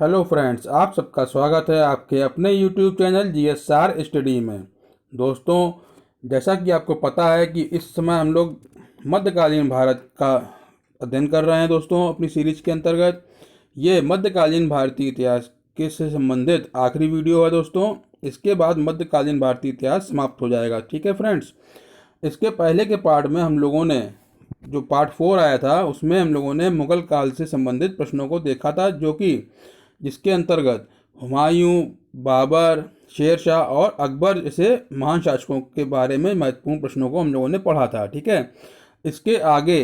Hello friends, आप सबका स्वागत है आपके अपने यूट्यूब चैनल GSR स्टडी में। दोस्तों, जैसा कि आपको पता है कि इस समय हम लोग मध्यकालीन भारत का अध्ययन कर रहे हैं दोस्तों अपनी सीरीज के अंतर्गत। ये मध्यकालीन भारतीय इतिहास के से संबंधित आखिरी वीडियो है दोस्तों। इसके बाद मध्यकालीन भारतीय इतिहास समाप्त हो जाएगा। ठीक है फ्रेंड्स, इसके पहले के पार्ट में हम लोगों ने जो पार्ट 4 आया था उसमें हम लोगों ने मुगल काल से संबंधित प्रश्नों को देखा था, जो कि जिसके अंतर्गत हुमायूं, बाबर, शेर शाह और अकबर जैसे महान शासकों के बारे में महत्वपूर्ण प्रश्नों को हम लोगों ने पढ़ा था। ठीक है, इसके आगे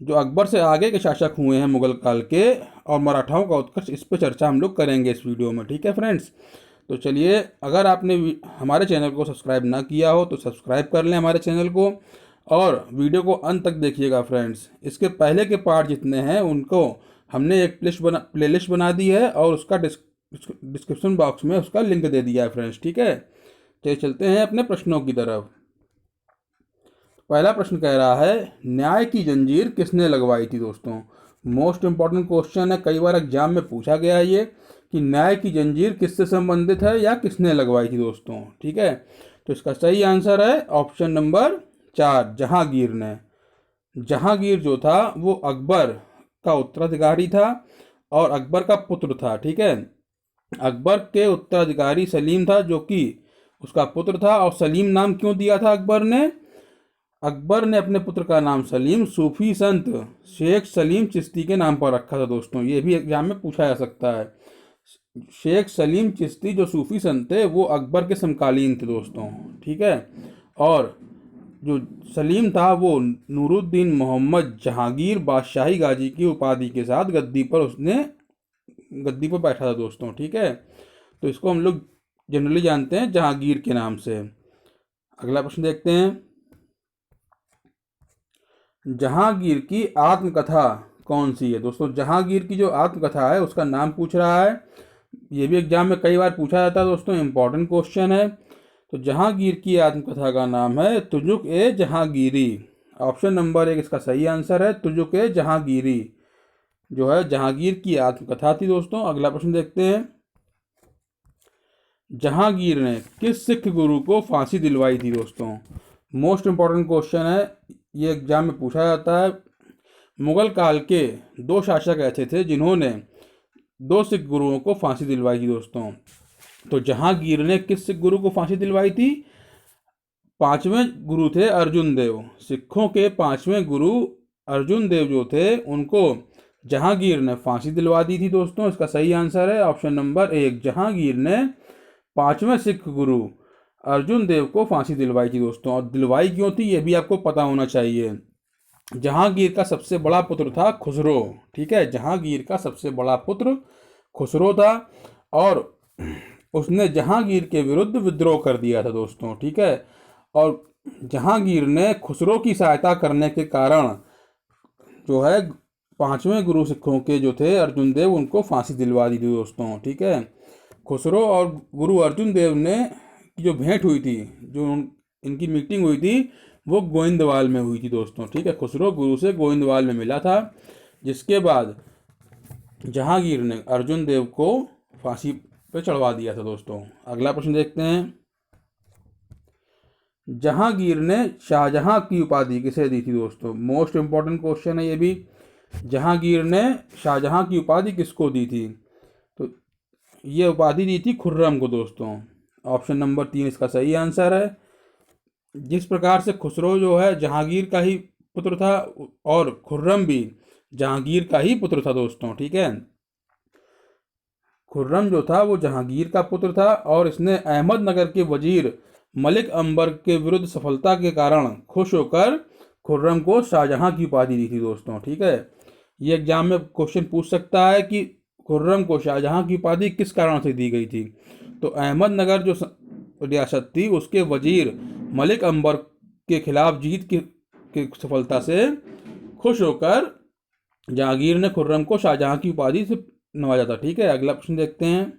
जो अकबर से आगे के शासक हुए हैं मुगल काल के और मराठाओं का उत्कर्ष, इस पर चर्चा हम लोग करेंगे इस वीडियो में। ठीक है फ्रेंड्स, तो चलिए, अगर आपने हमारे चैनल को सब्सक्राइब ना किया हो तो सब्सक्राइब कर लें हमारे चैनल को और वीडियो को अंत तक देखिएगा फ्रेंड्स। इसके पहले के पार्ट जितने हैं उनको हमने एक प्लेलिस्ट बना दी है और उसका डिस्क्रिप्शन बॉक्स में उसका लिंक दे दिया है फ्रेंड्स। ठीक है, चलिए चलते हैं अपने प्रश्नों की तरफ। पहला प्रश्न कह रहा है, न्याय की जंजीर किसने लगवाई थी दोस्तों। मोस्ट इंपॉर्टेंट क्वेश्चन है, कई बार एग्जाम में पूछा गया है ये कि न्याय की जंजीर किससे संबंधित है या किसने लगवाई थी दोस्तों। ठीक है, तो इसका सही आंसर है ऑप्शन नंबर 4, जहांगीर ने। जहांगीर जो था वो अकबर का उत्तराधिकारी था और अकबर का पुत्र था। ठीक है, अकबर के उत्तराधिकारी सलीम था जो कि उसका पुत्र था। और सलीम नाम क्यों दिया था अकबर ने? अकबर ने अपने पुत्र का नाम सलीम सूफी संत शेख सलीम चिश्ती के नाम पर रखा था दोस्तों। ये भी एग्जाम में पूछा जा सकता है। शेख सलीम चिश्ती जो सूफी संत थे वो अकबर के समकालीन थे दोस्तों। ठीक है, और जो सलीम था वो नूरुद्दीन मोहम्मद जहांगीर बादशाही गाजी की उपाधि के साथ गद्दी पर बैठा था दोस्तों। ठीक है, तो इसको हम लोग जनरली जानते हैं जहांगीर के नाम से। अगला प्रश्न देखते हैं, जहांगीर की आत्मकथा कौन सी है दोस्तों। जहांगीर की जो आत्मकथा है उसका नाम पूछ रहा है। ये भी एग्जाम में कई बार पूछा जाता है दोस्तों, इंपॉर्टेंट क्वेश्चन है। तो जहांगीर की आत्मकथा का नाम है तुजुक ए जहांगीरी। ऑप्शन नंबर 1 इसका सही आंसर है, तुजुक ए जहांगीरी जो है जहांगीर की आत्मकथा थी दोस्तों। अगला प्रश्न देखते हैं, जहांगीर ने किस सिख गुरु को फांसी दिलवाई थी दोस्तों। मोस्ट इंपॉर्टेंट क्वेश्चन है, ये एग्जाम में पूछा जाता है। मुगल काल के 2 शासक ऐसे थे जिन्होंने 2 सिख गुरुओं को फांसी दिलवाई थी दोस्तों। तो जहांगीर ने किस सिख गुरु को फांसी दिलवाई थी? 5वें गुरु थे अर्जुन देव। सिखों के 5वें गुरु अर्जुन देव जो थे उनको जहांगीर ने फांसी दिलवा दी थी दोस्तों। इसका सही आंसर है ऑप्शन नंबर 1, जहांगीर ने 5वें सिख गुरु अर्जुन देव को फांसी दिलवाई थी दोस्तों। और दिलवाई क्यों थी ये भी आपको पता होना चाहिए। जहांगीर का सबसे बड़ा पुत्र था खुसरो। ठीक है, जहांगीर का सबसे बड़ा पुत्र खुसरो था और उसने जहांगीर के विरुद्ध विद्रोह कर दिया था दोस्तों। ठीक है, और जहांगीर ने खुसरो की सहायता करने के कारण जो है 5वें गुरु सिखों के जो थे अर्जुन देव उनको फांसी दिलवा दी थी दोस्तों। ठीक है, खुसरो और गुरु अर्जुन देव ने की जो भेंट हुई थी, जो इनकी मीटिंग हुई थी, वो गोविंदवाल में हुई थी दोस्तों। ठीक है, खुसरो गुरु से गोविंदवाल में मिला था, जिसके बाद जहांगीर ने अर्जुन देव को फांसी पे चढ़वा दिया था दोस्तों। अगला प्रश्न देखते हैं, जहांगीर ने शाहजहां की उपाधि किसे दी थी दोस्तों। मोस्ट इंपॉर्टेंट क्वेश्चन है ये भी। जहांगीर ने शाहजहां की उपाधि किसको दी थी? तो ये उपाधि दी थी खुर्रम को दोस्तों। ऑप्शन नंबर 3 इसका सही आंसर है। जिस प्रकार से खुसरो जो है जहांगीर का ही पुत्र था और खुर्रम भी जहांगीर का ही पुत्र था दोस्तों। ठीक है, खुर्रम जो था वो जहांगीर का पुत्र था और इसने अहमदनगर के वजीर मलिक अंबर के विरुद्ध सफलता के कारण खुश होकर खुर्रम को शाहजहां की उपाधि दी थी दोस्तों। ठीक है, ये एग्जाम में क्वेश्चन पूछ सकता है कि खुर्रम को शाहजहां की उपाधि किस कारण से दी गई थी। तो अहमदनगर जो रियासत थी उसके वजीर मलिक अंबर के खिलाफ जीत की सफलता से खुश होकर जहांगीर ने खुर्रम को शाहजहां की उपाधि से नवाजा था। ठीक है, अगला प्रश्न देखते हैं।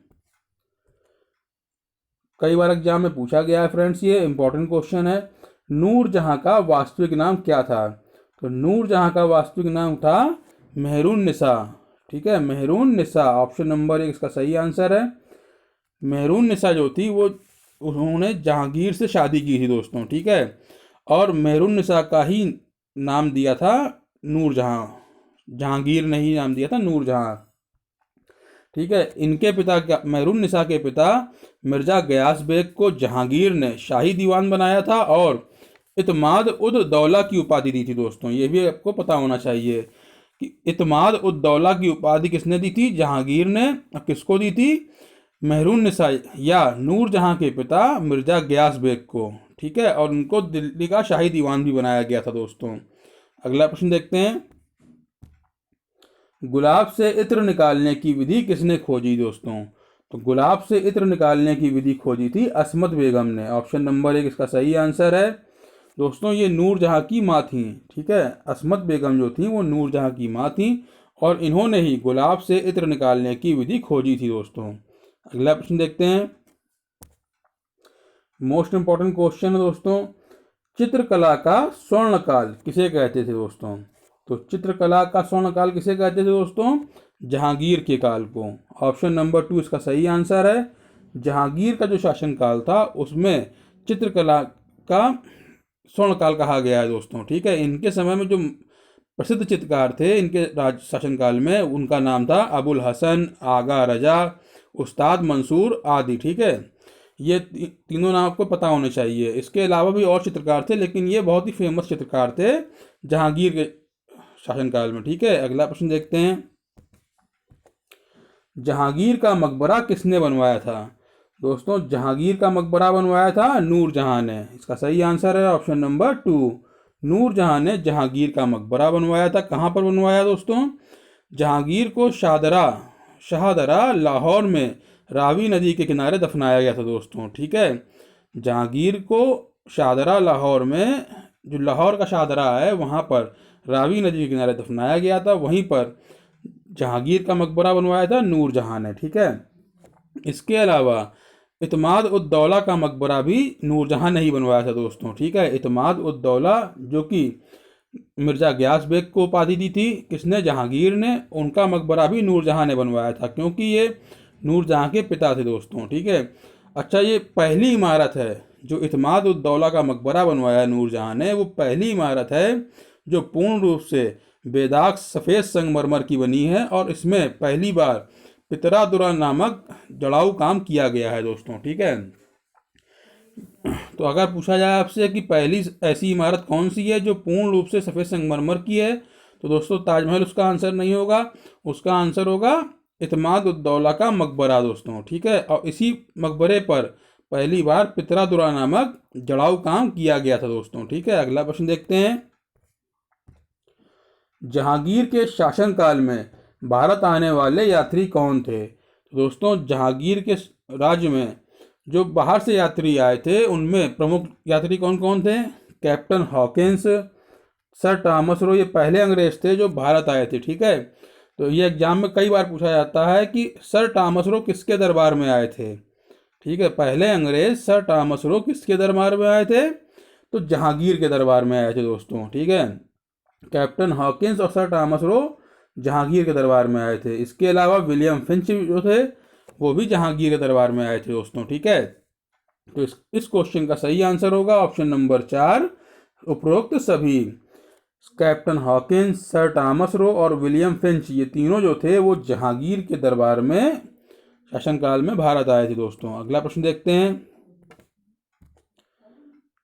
कई बार एग्जाम में पूछा गया है फ्रेंड्स, ये इंपॉर्टेंट क्वेश्चन है। नूरजहां का वास्तविक नाम क्या था? तो नूरजहां का वास्तविक नाम था मेहरुन निसा। ठीक है। मेहरून निसा ऑप्शन नंबर 1 इसका सही आंसर है। मेहरून निसा जो थी वो उन्होंने जहांगीर से शादी की थी दोस्तों, ठीक है। और मेहरून निसा का ही नाम दिया था नूरजहां, जहांगीर ने ही नाम दिया था नूरजहां, ठीक है। इनके पिता मेहरून निसा के पिता मिर्जा गयास बेग को जहांगीर ने शाही दीवान बनाया था और इत्माद उद दौला की उपाधि दी थी दोस्तों। ये भी आपको पता होना चाहिए कि इत्माद उद दौला की उपाधि किसने दी थी, जहांगीर ने। किसको दी थी, मेहरून निसा या नूरजहां के पिता मिर्जा गयास बेग को, ठीक है। और उनको दिल्ली का शाही दीवान भी बनाया गया था दोस्तों। अगला प्रश्न देखते हैं, गुलाब से इत्र निकालने की विधि किसने खोजी दोस्तों। तो गुलाब से इत्र निकालने की विधि खोजी थी अस्मत बेगम ने। ऑप्शन नंबर 1 इसका सही आंसर है। दोस्तों ये नूरजहां की माँ थी, ठीक है। अस्मत बेगम जो थी वो नूरजहां की माँ थी और इन्होंने ही गुलाब से इत्र निकालने की विधि खोजी थी दोस्तों। अगला प्रश्न देखते हैं, मोस्ट इंपॉर्टेंट क्वेश्चन है दोस्तों, चित्रकला का स्वर्णकाल किसे कहते थे दोस्तों। तो चित्रकला का स्वर्णकाल किसे कहते थे दोस्तों, जहांगीर के काल को। ऑप्शन नंबर 2 इसका सही आंसर है। जहांगीर का जो शासनकाल था उसमें चित्रकला का स्वर्णकाल कहा गया है दोस्तों, ठीक है। इनके समय में जो प्रसिद्ध चित्रकार थे इनके राज शासनकाल में, उनका नाम था अबुल हसन, आगा रजा, उस्ताद मंसूर आदि, ठीक है। ये तीनों नाम आपको पता होने चाहिए। इसके अलावा भी और चित्रकार थे लेकिन ये बहुत ही फेमस चित्रकार थे जहांगीर के शासनकाल में, ठीक है। अगला प्रश्न देखते हैं, जहांगीर का मकबरा किसने बनवाया था दोस्तों। जहांगीर का मकबरा बनवाया था नूरजहां ने। इसका सही आंसर है ऑप्शन नंबर 2, नूरजहां ने जहांगीर का मकबरा बनवाया था। कहाँ पर बनवाया दोस्तों, जहांगीर को शाहदरा लाहौर में रावी नदी के किनारे दफनाया गया था दोस्तों, ठीक है। जहांगीर को शाहदरा लाहौर में, जो लाहौर का शाहदरा है वहाँ पर रावी नदी के किनारे दफनाया गया था। वहीं पर जहांगीर का मकबरा बनवाया था नूरजहां ने, ठीक है। इसके अलावा इत्माद उद दौला का मकबरा भी नूरजहां ने ही बनवाया था दोस्तों, ठीक है। इत्माद उद दौला जो कि मिर्जा गयास बेग को उपाधि दी थी किसने, जहांगीर ने। उनका मकबरा भी नूरजहां ने बनवाया था क्योंकि ये नूरजहां के पिता थे दोस्तों, ठीक है। अच्छा, ये पहली इमारत है जो इत्माद उद दौला का मकबरा बनवाया नूरजहां ने, वो पहली इमारत है जो पूर्ण रूप से बेदाग सफ़ेद संगमरमर की बनी है और इसमें पहली बार पितरा दुरा नामक जड़ाऊ काम किया गया है दोस्तों, ठीक है। तो अगर पूछा जाए आपसे कि पहली ऐसी इमारत कौन सी है जो पूर्ण रूप से सफ़ेद संगमरमर की है, तो दोस्तों ताजमहल उसका आंसर नहीं होगा। उसका आंसर होगा इत्माद उद दौला का मकबरा दोस्तों, ठीक है। और इसी मकबरे पर पहली बार पितरा दुरा नामक जड़ाऊ काम किया गया था दोस्तों, ठीक है। अगला प्रश्न देखते हैं, जहांगीर के शासनकाल में भारत आने वाले यात्री कौन थे। तो दोस्तों जहांगीर के राज्य में जो बाहर से यात्री आए थे उनमें प्रमुख यात्री कौन कौन थे, captain Hawkins, sir Thomas Roe, ये पहले अंग्रेज थे जो भारत आए थे, ठीक है। तो ये एग्जाम में कई बार पूछा जाता है कि सर टॉमस रो किसके दरबार में आए थे, ठीक है। पहले अंग्रेज सर टॉमस रो किसके दरबार में आए थे, तो जहांगीर के दरबार में आए थे दोस्तों, ठीक है। कैप्टन हॉकिंस और सर टॉमस रो जहांगीर के दरबार में आए थे। इसके अलावा विलियम फिंच जो थे वो भी जहांगीर के दरबार में आए थे दोस्तों, ठीक है। तो इस क्वेश्चन का सही आंसर होगा ऑप्शन नंबर 4, उपरोक्त सभी। Captain Hawkins, sir Thomas Roe और विलियम फिंच, ये तीनों जो थे वो जहांगीर के दरबार में शासनकाल में भारत आए थे दोस्तों। अगला प्रश्न देखते हैं,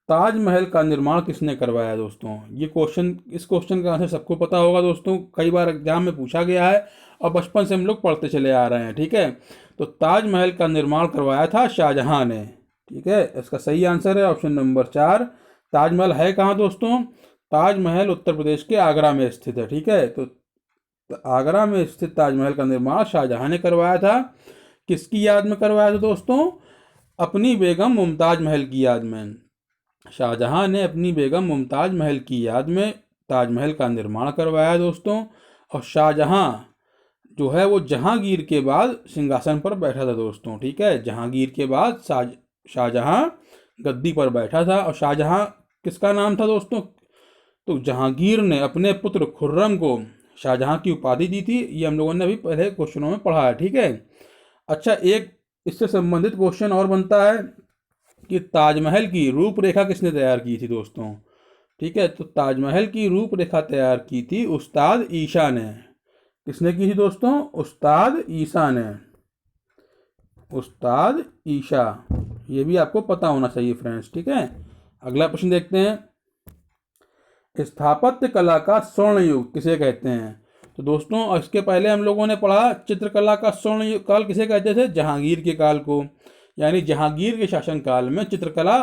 ताजमहल का निर्माण किसने करवाया दोस्तों। इस क्वेश्चन का आंसर सबको पता होगा दोस्तों, कई बार एग्जाम में पूछा गया है और बचपन से हम लोग पढ़ते चले आ रहे हैं, ठीक है। तो ताजमहल का निर्माण करवाया था शाहजहां ने, ठीक है। इसका सही आंसर है ऑप्शन नंबर 4। ताजमहल है कहाँ दोस्तों, ताजमहल उत्तर प्रदेश के आगरा में स्थित है, ठीक है। तो आगरा में स्थित ताजमहल का निर्माण शाहजहां ने करवाया था। किसकी याद में करवाया था दोस्तों, अपनी बेगम मुमताज महल की याद में। शाहजहां ने अपनी बेगम मुमताज महल की याद में ताजमहल का निर्माण करवाया दोस्तों। और शाहजहां जो है वो जहांगीर के बाद सिंहासन पर बैठा था दोस्तों, ठीक है। जहांगीर के बाद शाहजहां गद्दी पर बैठा था। और शाहजहां किसका नाम था दोस्तों, तो जहांगीर ने अपने पुत्र खुर्रम को शाहजहां की उपाधि दी थी। ये हम लोगों ने अभी पहले क्वेश्चनों में पढ़ा है, ठीक है। अच्छा, एक इससे संबंधित क्वेश्चन और बनता है कि ताजमहल की रूपरेखा किसने तैयार की थी दोस्तों, ठीक है। तो ताजमहल की रूपरेखा तैयार की थी उस्ताद ईशा ने। किसने की थी दोस्तों? उस्ताद ईशा ने, उस्ताद ईशा। ये भी आपको पता होना चाहिए फ्रेंड्स, ठीक है। अगला प्रश्न देखते हैं, स्थापत्य कला का स्वर्ण युग किसे कहते हैं? तो दोस्तों इसके पहले हम लोगों ने पढ़ा चित्रकला का स्वर्ण काल किसे कहते थे? जहांगीर के काल को, यानी जहांगीर के शासनकाल में चित्रकला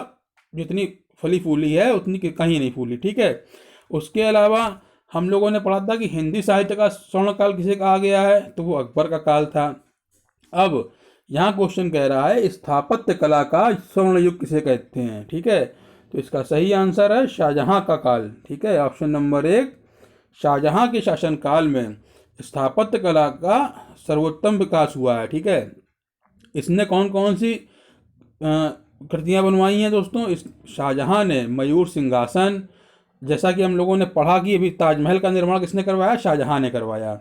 जितनी फली फूली है उतनी कहीं नहीं फूली, ठीक है। उसके अलावा हम लोगों ने पढ़ा था कि हिंदी साहित्य का स्वर्ण काल किसे कहा गया है? तो वो अकबर का काल था। अब यहाँ क्वेश्चन कह रहा है स्थापत्य कला का स्वर्ण युग किसे कहते हैं, ठीक है। तो इसका सही आंसर है शाहजहां का काल, ठीक है। ऑप्शन नंबर 1, शाहजहां के शासनकाल में स्थापत्य कला का सर्वोत्तम विकास हुआ है, ठीक है। इसने कौन कौन सी कृतियां बनवाई हैं दोस्तों? इस शाहजहां ने मयूर सिंहासन, जैसा कि हम लोगों ने पढ़ा कि अभी ताजमहल का निर्माण किसने करवाया? शाहजहां ने करवाया,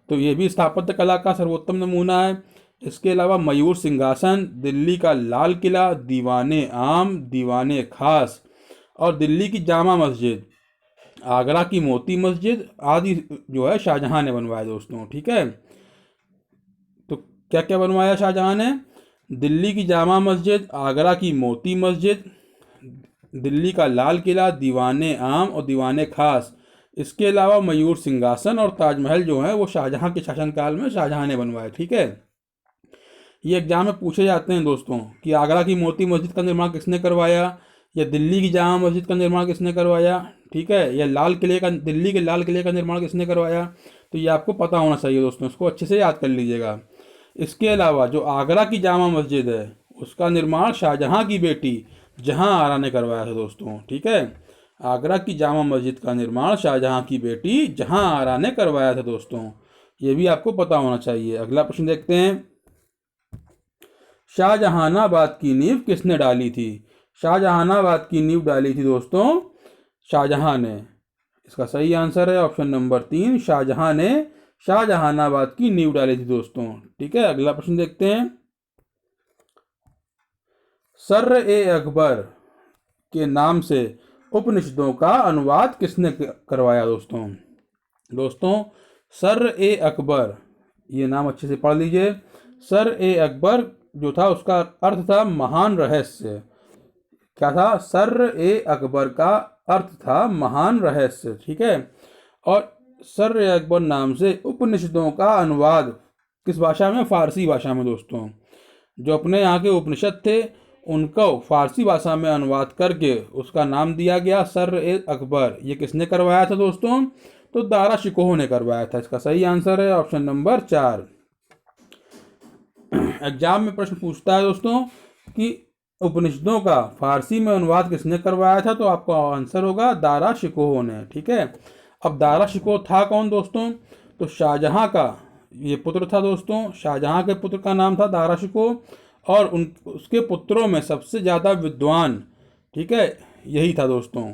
तो ये भी स्थापत्य कला का सर्वोत्तम नमूना है। इसके अलावा मयूर सिंहासन, दिल्ली का लाल किला, दीवाने आम, दीवाने खास और दिल्ली की जामा मस्जिद, आगरा की मोती मस्जिद आदि जो है शाहजहां ने बनवाया दोस्तों, ठीक है। तो क्या क्या बनवाया शाहजहां ने? दिल्ली की जामा मस्जिद, आगरा की मोती मस्जिद, दिल्ली का लाल किला, दीवाने आम और दीवाने खास। इसके अलावा मयूर सिंहासन और ताजमहल जो है वो शाहजहां के शासनकाल में शाहजहां ने बनवाया, ठीक है। ये एग्जाम में पूछे जाते हैं दोस्तों कि आगरा की मोती मस्जिद का निर्माण किसने करवाया, या दिल्ली की जामा मस्जिद का निर्माण किसने करवाया, ठीक है, या लाल किले का, दिल्ली के लाल किले का निर्माण किसने करवाया। तो ये आपको पता होना चाहिए दोस्तों, इसको अच्छे से याद कर लीजिएगा। इसके अलावा जो आगरा की जामा मस्जिद है उसका निर्माण शाहजहां की बेटी जहां आरा ने करवाया था दोस्तों, ठीक है। आगरा की जामा मस्जिद का निर्माण शाहजहां की बेटी जहां आरा ने करवाया था दोस्तों, ये भी आपको पता होना चाहिए। अगला प्रश्न देखते हैं, शाहजहानाबाद की नींव किसने डाली थी? शाहजहानाबाद की नींव डाली थी दोस्तों शाहजहां ने। इसका सही आंसर है ऑप्शन नंबर 3, शाहजहां ने शाहजहानाबाद की नींव डाली थी दोस्तों, ठीक है। अगला प्रश्न देखते हैं, सर्र ए अकबर के नाम से उपनिषदों का अनुवाद किसने करवाया दोस्तों? दोस्तों सर्र ए अकबर, ये नाम अच्छे से पढ़ लीजिए। सर्र ए अकबर जो था उसका अर्थ था महान रहस्य। क्या था? सर्र ए अकबर का अर्थ था महान रहस्य, ठीक है। और सर्र ए अकबर नाम से उपनिषदों का अनुवाद किस भाषा में? फारसी भाषा में दोस्तों। जो अपने यहाँ के उपनिषद थे उनको फारसी भाषा में अनुवाद करके उसका नाम दिया गया सर्र ए अकबर। ये किसने करवाया था दोस्तों? तो दारा शिकोह ने करवाया था। इसका सही आंसर है ऑप्शन नंबर 4। एग्जाम में प्रश्न पूछता है दोस्तों कि उपनिषदों का फारसी में अनुवाद किसने करवाया था, तो आपका आंसर होगा दारा शिकोह ने, ठीक है। अब दारा शिकोह था कौन दोस्तों? तो शाहजहां का ये पुत्र था दोस्तों। शाहजहां के पुत्र का नाम था दारा शिकोह, और उसके पुत्रों में सबसे ज़्यादा विद्वान, ठीक है, यही था दोस्तों।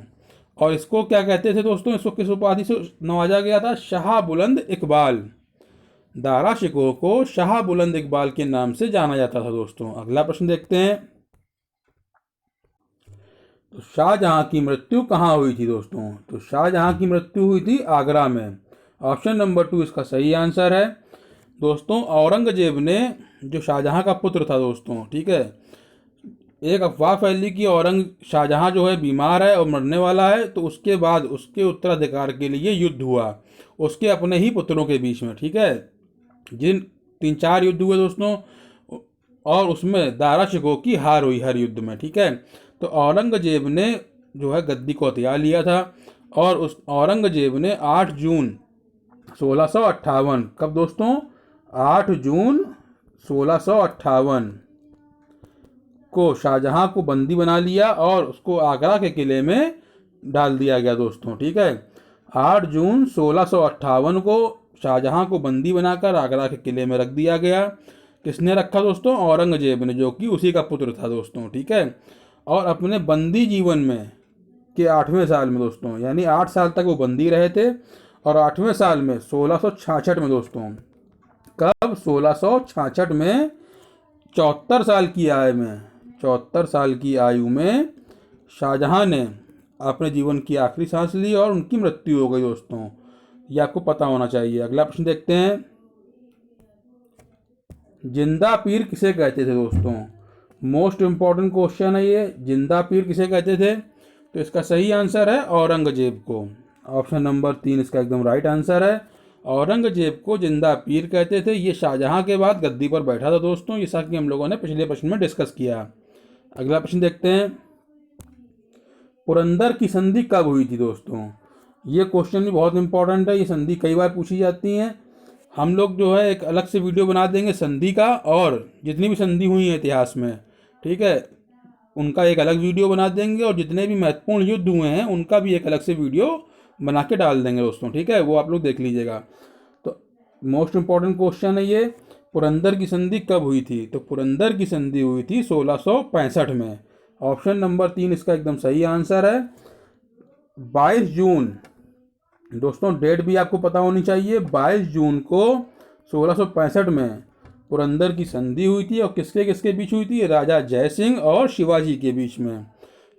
और इसको क्या कहते थे दोस्तों? इसको किस उपाधि से नवाजा गया था? शाह बुलंद इकबाल। दारा शिकोह को शाह बुलंद इकबाल के नाम से जाना जाता था दोस्तों। अगला प्रश्न देखते हैं, तो शाहजहां की मृत्यु कहाँ हुई थी दोस्तों? तो शाहजहां की मृत्यु हुई थी आगरा में। ऑप्शन नंबर 2 इसका सही आंसर है दोस्तों। औरंगजेब ने, जो शाहजहां का पुत्र था दोस्तों, ठीक है, एक अफवाह फैली कि शाहजहां जो है बीमार है और मरने वाला है, तो उसके बाद उसके उत्तराधिकार के लिए युद्ध हुआ उसके अपने ही पुत्रों के बीच में, ठीक है। जिन 3-4 युद्ध हुए दोस्तों, और उसमें दारा शिकोह की हार हुई हर युद्ध में, ठीक है। तो औरंगजेब ने जो है गद्दी को हथिया लिया था, और उस औरंगजेब ने 8 जून 1658, कब दोस्तों? 8 जून 1658 को शाहजहां को बंदी बना लिया और उसको आगरा के किले में डाल दिया गया दोस्तों, ठीक है। 8 जून 1658 को शाहजहां को बंदी बनाकर आगरा के किले में रख दिया गया। किसने रखा दोस्तों? औरंगजेब ने, जो कि उसी का पुत्र था दोस्तों, ठीक है। और अपने बंदी जीवन में के 8वें साल में दोस्तों, यानी 8 साल तक वो बंदी रहे थे, और 8वें साल में 1666 में दोस्तों, कब, 1666 में 74 साल की आयु में, 74 साल की आयु में शाहजहां ने अपने जीवन की आखिरी सांस ली और उनकी मृत्यु हो गई दोस्तों। ये आपको पता होना चाहिए। अगला प्रश्न देखते हैं, जिंदा पीर किसे कहते थे दोस्तों? मोस्ट इंपॉर्टेंट क्वेश्चन है ये, जिंदा पीर किसे कहते थे? तो इसका सही आंसर है औरंगजेब को। ऑप्शन नंबर 3 इसका एकदम राइट आंसर है। औरंगजेब को जिंदा पीर कहते थे। ये शाहजहां के बाद गद्दी पर बैठा था दोस्तों, जैसा कि हम लोगों ने पिछले प्रश्न में डिस्कस किया। अगला प्रश्न देखते हैं, पुरंदर की संधि कब हुई थी दोस्तों? ये क्वेश्चन भी बहुत इंपॉर्टेंट है, ये संधि कई बार पूछी जाती हैं। हम लोग जो है एक अलग से वीडियो बना देंगे संधि का, और जितनी भी संधि हुई है इतिहास में, ठीक है, उनका एक अलग वीडियो बना देंगे, और जितने भी महत्वपूर्ण युद्ध हुए हैं उनका भी एक अलग से वीडियो बना के डाल देंगे दोस्तों, ठीक है, वो आप लोग देख लीजिएगा। तो मोस्ट इंपॉर्टेंट क्वेश्चन है ये, पुरंदर की संधि कब हुई थी? तो पुरंदर की संधि हुई थी 1665 में। ऑप्शन नंबर 3 इसका एकदम सही आंसर है। 22 जून दोस्तों, डेट भी आपको पता होनी चाहिए, 22 जून को 1665 में पुरंदर की संधि हुई थी। और किसके किसके बीच हुई थी? राजा जयसिंह और शिवाजी के बीच में।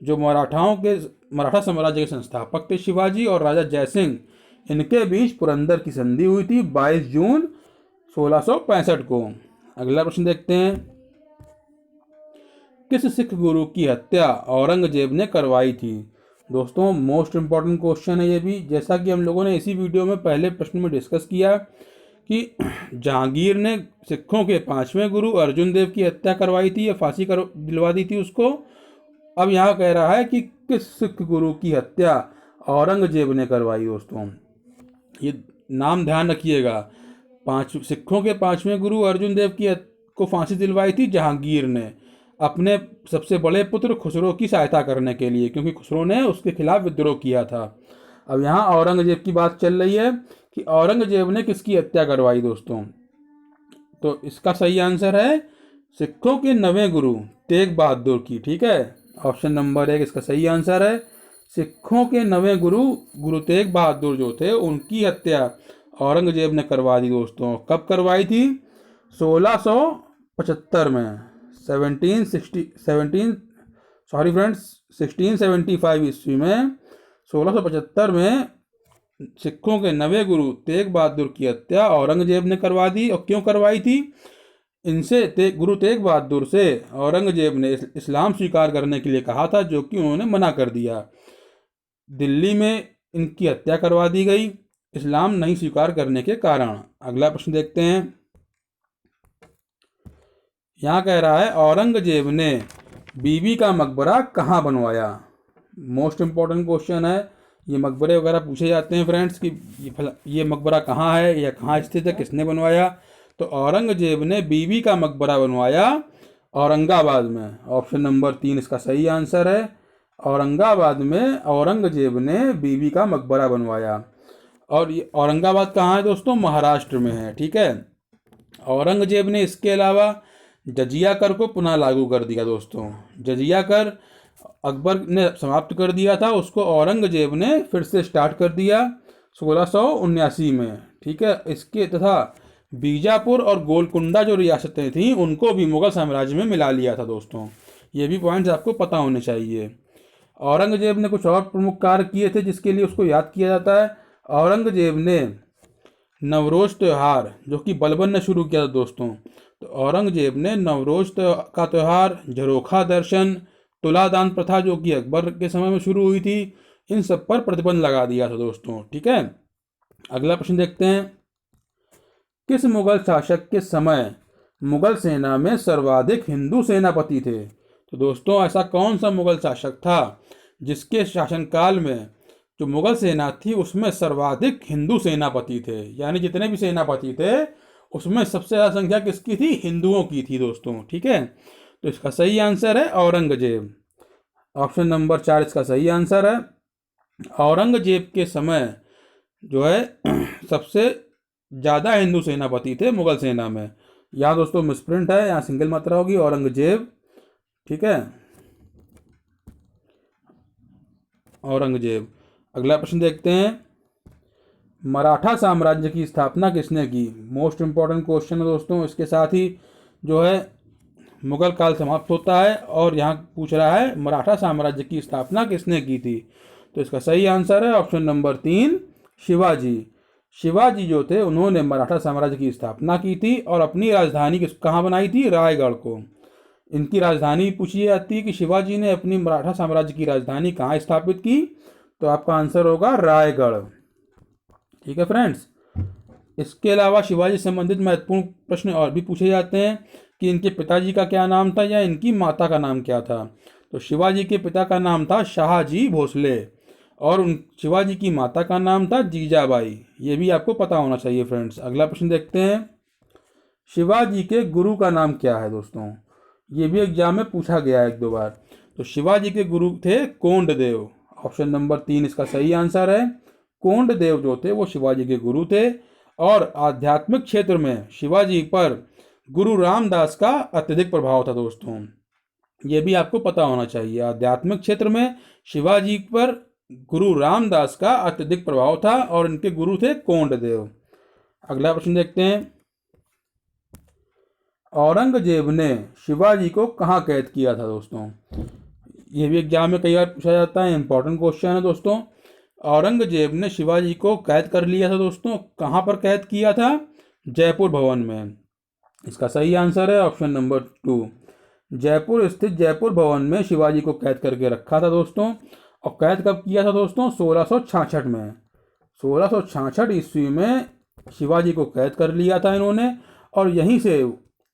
जो मराठा साम्राज्य के संस्थापक थे शिवाजी और राजा जयसिंह, इनके बीच पुरंदर की संधि हुई थी 22 जून 1665 को। अगला प्रश्न देखते हैं, किस सिख गुरु की हत्या औरंगजेब ने करवाई थी? दोस्तों मोस्ट इंपॉर्टेंट क्वेश्चन है ये भी, जैसा कि हम लोगों ने इसी वीडियो में पहले प्रश्न में डिस्कस किया कि जहांगीर ने सिखों के 5वें गुरु अर्जुन देव की हत्या करवाई थी या फांसी कर दिलवा दी थी उसको। अब यहाँ कह रहा है कि किस सिख गुरु की हत्या औरंगजेब ने करवाई दोस्तों। ये नाम ध्यान रखिएगा, सिखों के 5वें गुरु अर्जुन देव को फांसी दिलवाई थी जहांगीर ने, अपने सबसे बड़े पुत्र खुसरो की सहायता करने के लिए, क्योंकि खुसरो ने उसके खिलाफ विद्रोह किया था। अब यहाँ औरंगजेब की बात चल रही है कि औरंगजेब ने किसकी हत्या करवाई दोस्तों। तो इसका सही आंसर है सिखों के 9वें गुरु तेग बहादुर की, ठीक है। ऑप्शन नंबर 1 इसका सही आंसर है। सिखों के 9वें गुरु तेग बहादुर जो थे, उनकी हत्या औरंगजेब ने करवा दी दोस्तों। कब करवाई थी? 1675 में, 1675 ईस्वी में, 1675 में सिखों के 9वें गुरु तेग बहादुर की हत्या औरंगजेब ने करवा दी। और क्यों करवाई थी? गुरु तेग बहादुर से औरंगजेब ने इस्लाम स्वीकार करने के लिए कहा था, जो कि उन्होंने मना कर दिया। दिल्ली में इनकी हत्या करवा दी गई इस्लाम नहीं स्वीकार करने के कारण। अगला प्रश्न देखते हैं, यहाँ कह रहा है औरंगजेब ने बीबी का मकबरा कहाँ बनवाया? मोस्ट इंपॉर्टेंट क्वेश्चन है, ये मकबरे वगैरह पूछे जाते हैं फ्रेंड्स कि ये मकबरा कहाँ है या कहाँ स्थित है, किसने बनवाया। तो औरंगजेब ने बीबी का मकबरा बनवाया औरंगाबाद में। ऑप्शन नंबर 3 इसका सही आंसर है। औरंगाबाद में औरंगजेब ने बीबी का मकबरा बनवाया। और ये औरंगाबाद कहाँ है दोस्तों? महाराष्ट्र में है, ठीक है। औरंगजेब ने इसके अलावा जजिया कर को पुनः लागू कर दिया दोस्तों। जजिया कर अकबर ने समाप्त कर दिया था, उसको औरंगजेब ने फिर से स्टार्ट कर दिया 1679 में, ठीक है। इसके तथा बीजापुर और गोलकुंडा जो रियासतें थीं, उनको भी मुगल साम्राज्य में मिला लिया था दोस्तों। ये भी पॉइंट्स आपको पता होने चाहिए। औरंगजेब ने कुछ और प्रमुख कार्य किए थे जिसके लिए उसको याद किया जाता है। औरंगजेब ने नवरोज त्यौहार, जो कि बलबन ने शुरू किया था दोस्तों, तो औरंगजेब ने नवरोज का त्यौहार, झरोखा दर्शन, तुलादान प्रथा जो कि अकबर के समय में शुरू हुई थी, इन सब पर प्रतिबंध लगा दिया था दोस्तों, ठीक है। अगला प्रश्न देखते हैं, किस मुगल शासक के समय मुगल सेना में सर्वाधिक हिंदू सेनापति थे? तो दोस्तों ऐसा कौन सा मुगल शासक था जिसके शासनकाल में जो मुगल सेना थी उसमें सर्वाधिक हिंदू सेनापति थे, यानी जितने भी सेनापति थे उसमें सबसे ज़्यादा संख्या किसकी थी? हिंदुओं की थी दोस्तों, ठीक है। तो इसका सही आंसर है औरंगजेब। ऑप्शन नंबर 4 इसका सही आंसर है। औरंगजेब के समय जो है सबसे ज़्यादा हिंदू सेनापति थे मुगल सेना में। यहाँ दोस्तों मिसप्रिंट है, यहाँ सिंगल मात्रा होगी औरंगजेब, ठीक है, औरंगजेब। अगला प्रश्न देखते हैं, मराठा साम्राज्य की स्थापना किसने की? मोस्ट इम्पॉर्टेंट क्वेश्चन है दोस्तों। इसके साथ ही जो है मुगल काल समाप्त होता है और यहाँ पूछ रहा है मराठा साम्राज्य की स्थापना किसने की थी? तो इसका सही आंसर है ऑप्शन नंबर 3, शिवाजी। शिवाजी जो थे उन्होंने मराठा साम्राज्य की स्थापना की थी और अपनी राजधानी कहाँ बनाई थी? रायगढ़ को। इनकी राजधानी पूछी जाती है कि शिवाजी ने अपनी मराठा साम्राज्य की राजधानी कहाँ स्थापित की? तो आपका आंसर होगा रायगढ़। ठीक है फ्रेंड्स। इसके अलावा शिवाजी से संबंधित महत्वपूर्ण प्रश्न और भी पूछे जाते हैं कि इनके पिताजी का क्या नाम था या इनकी माता का नाम क्या था। तो शिवाजी के पिता का नाम था शाहजी भोसले और उन शिवाजी की माता का नाम था जीजाबाई। ये भी आपको पता होना चाहिए फ्रेंड्स। अगला प्रश्न देखते हैं, शिवाजी के गुरु का नाम क्या है दोस्तों? ये भी एग्जाम में पूछा गया है एक दो बार। तो शिवाजी के गुरु थे कोंडदेव। ऑप्शन नंबर 3 इसका सही आंसर है। कोंडदेव जो थे वो शिवाजी के गुरु थे और आध्यात्मिक क्षेत्र में शिवाजी पर गुरु रामदास का अत्यधिक प्रभाव था दोस्तों। ये भी आपको पता होना चाहिए। आध्यात्मिक क्षेत्र में शिवाजी पर गुरु रामदास का अत्यधिक प्रभाव था और इनके गुरु थे कोंडदेव। अगला प्रश्न देखते हैं, औरंगजेब ने शिवाजी को कहाँ कैद किया था दोस्तों? ये भी एग्जाम में कई बार पूछा जाता है, इंपॉर्टेंट क्वेश्चन है दोस्तों। औरंगजेब ने शिवाजी को कैद कर लिया था दोस्तों। कहाँ पर कैद किया था? जयपुर भवन में। इसका सही आंसर है ऑप्शन नंबर 2। जयपुर स्थित जयपुर भवन में शिवाजी को कैद करके रखा था दोस्तों। और कैद कब किया था दोस्तों? 1666 में। 1666 ईस्वी में शिवाजी को कैद कर लिया था इन्होंने और यहीं से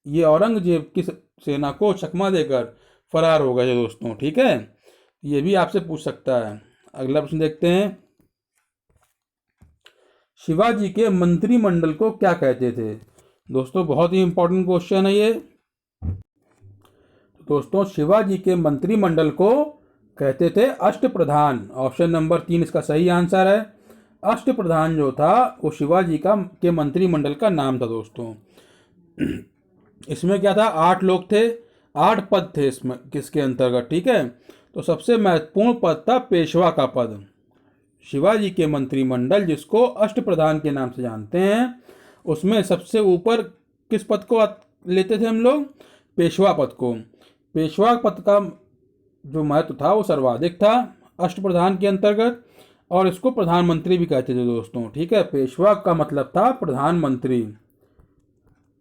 ये औरंगजेब की सेना को चकमा देकर फरार हो गए दोस्तों। ठीक है, ये भी आपसे पूछ सकता है। अगला प्रश्न देखते हैं, शिवाजी के मंत्रिमंडल को क्या कहते थे? दोस्तों बहुत ही इंपॉर्टेंट क्वेश्चन है ये। दोस्तों शिवाजी के मंत्रिमंडल को कहते थे अष्टप्रधान। ऑप्शन नंबर 3 इसका सही आंसर है। अष्टप्रधान जो था वो शिवाजी के मंत्रिमंडल का नाम था दोस्तों। इसमें क्या था? 8 लोग थे, 8 पद थे इसमें किसके अंतर्गत। ठीक है, तो सबसे महत्वपूर्ण पद था पेशवा का पद। शिवाजी के मंत्रिमंडल जिसको अष्टप्रधान के नाम से जानते हैं उसमें सबसे ऊपर किस पद को लेते थे हम लोग? पेशवा पद को। पेशवा पद का जो महत्व था वो सर्वाधिक था अष्टप्रधान के अंतर्गत और इसको प्रधानमंत्री भी कहते थे दोस्तों। ठीक है, पेशवा का मतलब था प्रधानमंत्री।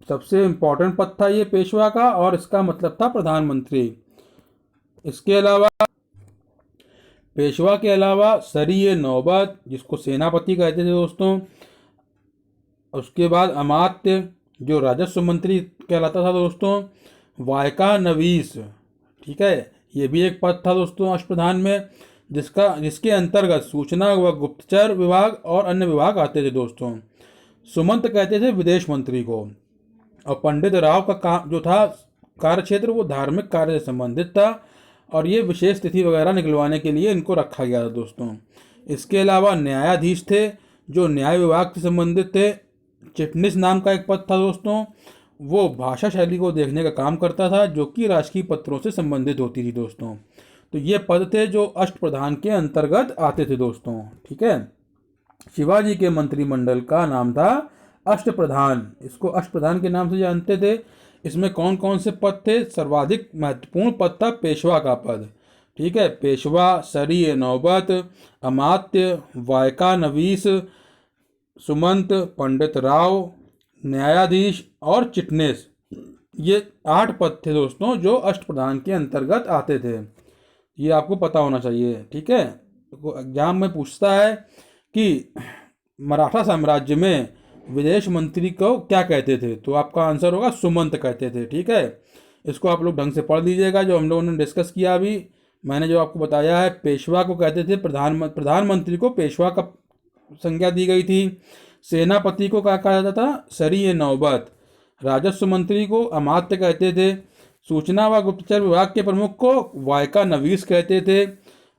सबसे इंपॉर्टेंट पद था ये पेशवा का और इसका मतलब था प्रधानमंत्री। इसके अलावा पेशवा के अलावा सरीय नौबत जिसको सेनापति कहते थे दोस्तों। उसके बाद अमात्य जो राजस्व मंत्री कहलाता था दोस्तों। वायका नवीस, ठीक है, ये भी एक पद था दोस्तों अष्टप्रधान में जिसके अंतर्गत सूचना व गुप्तचर विभाग और अन्य विभाग आते थे दोस्तों। सुमंत कहते थे विदेश मंत्री को। और पंडित राव का काम जो था कार्य क्षेत्र वो धार्मिक कार्य से संबंधित था और ये विशेष तिथि वगैरह निकलवाने के लिए इनको रखा गया था दोस्तों। इसके अलावा न्यायाधीश थे जो न्याय विभाग से संबंधित थे। चिटनिस नाम का एक पद था दोस्तों, वो भाषा शैली को देखने का काम करता था जो कि राजकीय पत्रों से संबंधित होती थी दोस्तों। तो ये पद थे जो अष्टप्रधान के अंतर्गत आते थे दोस्तों। ठीक है, शिवाजी के मंत्रिमंडल का नाम था अष्टप्रधान। इसको अष्टप्रधान के नाम से जानते थे। इसमें कौन कौन से पद थे? सर्वाधिक महत्वपूर्ण पद था पेशवा का पद। ठीक है, पेशवा, सरीय नौबत, अमात्य, वायका नवीस, सुमंत, पंडित राव, न्यायाधीश और चिटनेस, ये 8 पद थे दोस्तों जो अष्टप्रधान के अंतर्गत आते थे। ये आपको पता होना चाहिए। ठीक है, तो एग्जाम में पूछता है कि मराठा साम्राज्य में विदेश मंत्री को क्या कहते थे? तो आपका आंसर होगा सुमंत कहते थे। ठीक है, इसको आप लोग ढंग से पढ़ लीजिएगा। जो हम लोगों ने डिस्कस किया अभी मैंने जो आपको बताया है, पेशवा को कहते थे प्रधानमंत्री को पेशवा का संज्ञा दी गई थी। सेनापति को क्या कहा जाता था? सरीय नौबत। राजस्व मंत्री को अमात्य कहते थे। सूचना व गुप्तचर विभाग के प्रमुख को वायका नवीस कहते थे।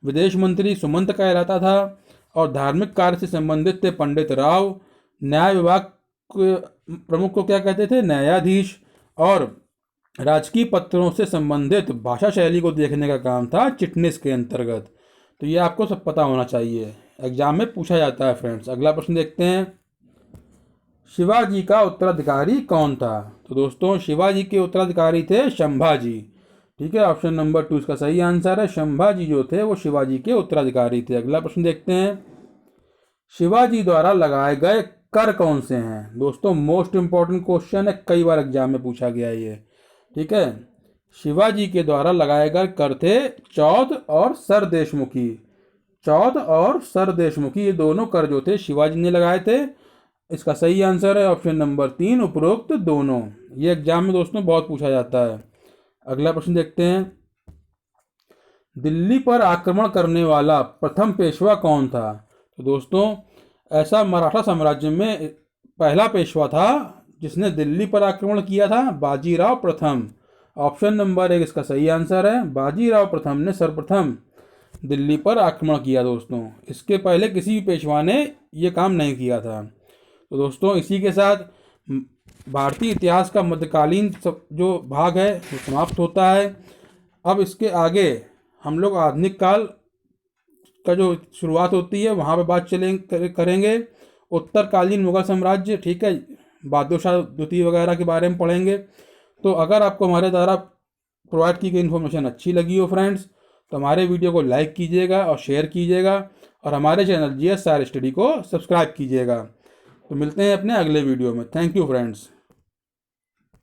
विदेश मंत्री सुमंत कहलाता था और धार्मिक कार्य से संबंधित थे पंडित राव। न्याय विभाग के प्रमुख को क्या कहते थे? न्यायाधीश। और राजकीय पत्रों से संबंधित भाषा शैली को देखने का काम था चिटनिस के अंतर्गत। तो ये आपको सब पता होना चाहिए। एग्जाम में पूछा जाता है फ्रेंड्स। अगला प्रश्न देखते हैं, शिवाजी का उत्तराधिकारी कौन था? तो दोस्तों शिवाजी के उत्तराधिकारी थे संभाजी। ठीक है, ऑप्शन नंबर 2 इसका सही आंसर है। संभाजी जो थे वो शिवाजी के उत्तराधिकारी थे। अगला प्रश्न देखते हैं, शिवाजी द्वारा लगाए गए कर कौन से हैं? दोस्तों मोस्ट इंपॉर्टेंट क्वेश्चन है, कई बार एग्जाम में पूछा गया है ये। ठीक है, शिवाजी के द्वारा लगाए गए कर थे चौथ और सरदेशमुखी। चौथ और सरदेशमुखी ये दोनों कर जो थे शिवाजी ने लगाए थे। इसका सही आंसर है ऑप्शन नंबर 3 उपरोक्त दोनों। ये एग्जाम में दोस्तों बहुत पूछा जाता है। अगला प्रश्न देखते हैं, दिल्ली पर आक्रमण करने वाला प्रथम पेशवा कौन था? तो दोस्तों ऐसा मराठा साम्राज्य में पहला पेशवा था जिसने दिल्ली पर आक्रमण किया था, बाजीराव प्रथम। ऑप्शन नंबर 1 इसका सही आंसर है। बाजीराव प्रथम ने सर्वप्रथम दिल्ली पर आक्रमण किया दोस्तों। इसके पहले किसी भी पेशवा ने यह काम नहीं किया था। तो दोस्तों इसी के साथ भारतीय इतिहास का मध्यकालीन जो भाग है वो समाप्त होता है। अब इसके आगे हम लोग आधुनिक काल का जो शुरुआत होती है वहाँ पे बात करेंगे। उत्तरकालीन मुगल साम्राज्य, ठीक है, बहादुर शाह द्वितीय वगैरह के बारे में पढ़ेंगे। तो अगर आपको हमारे द्वारा प्रोवाइड की गई इन्फॉर्मेशन अच्छी लगी हो फ्रेंड्स, तो हमारे वीडियो को लाइक कीजिएगा और शेयर कीजिएगा और हमारे चैनल GSR स्टडी को सब्सक्राइब कीजिएगा। तो मिलते हैं अपने अगले वीडियो में। Thank you friends.